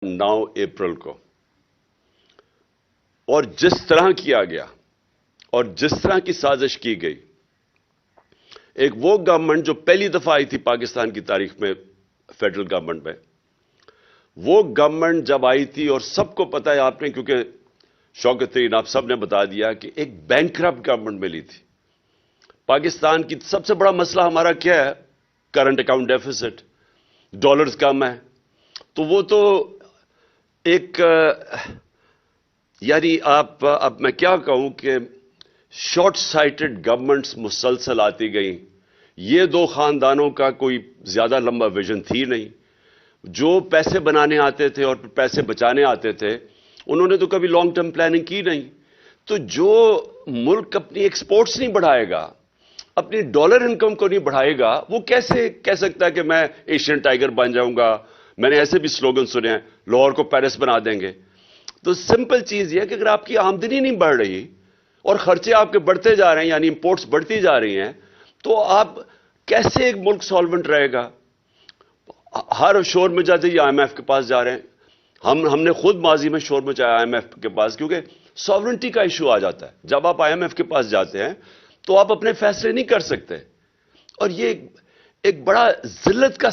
9 अप्रैल को और जिस तरह किया गया और जिस तरह की साजिश की गई, एक वो गवर्नमेंट जो पहली दफा आई थी पाकिस्तान की तारीख में फेडरल गवर्नमेंट में, वो गवर्नमेंट जब आई थी और सबको पता है आपने, क्योंकि शौकत तरीन आप सब ने बता दिया कि एक बैंकरप्ट गवर्नमेंट मिली थी पाकिस्तान की। सबसे बड़ा मसला हमारा क्या है? करंट अकाउंट डेफिसिट, डॉलर्स कम है। तो वो तो एक यानी आप अब मैं क्या कहूं कि शॉर्ट साइटेड गवर्नमेंट्स मुसलसल आती गई। ये दो खानदानों का कोई ज्यादा लंबा विजन थी नहीं। जो पैसे बनाने आते थे और पैसे बचाने आते थे, उन्होंने तो कभी लॉन्ग टर्म प्लानिंग की नहीं। तो जो मुल्क अपनी एक्सपोर्ट्स नहीं बढ़ाएगा, अपनी डॉलर इनकम को नहीं बढ़ाएगा, वो कैसे कह सकता है कि मैं एशियन टाइगर बन जाऊंगा? मैंने ऐसे भी स्लोगन सुने हैं, लाहौर को पेरिस बना देंगे। तो सिंपल चीज यह है कि अगर आपकी आमदनी नहीं बढ़ रही और खर्चे आपके बढ़ते जा रहे हैं, यानी इंपोर्ट्स बढ़ती जा रही हैं, तो आप कैसे एक मुल्क सॉल्वेंट रहेगा? हर शोर में जाते ही आईएमएफ के पास जा रहे हैं। हमने खुद माजी में शोर मचाया आईएमएफ के पास, क्योंकि सॉवरेंटी का इशू आ जाता है। जब आप आईएमएफ के पास जाते हैं तो आप अपने फैसले नहीं कर सकते, और ये एक बड़ा जिल्लत का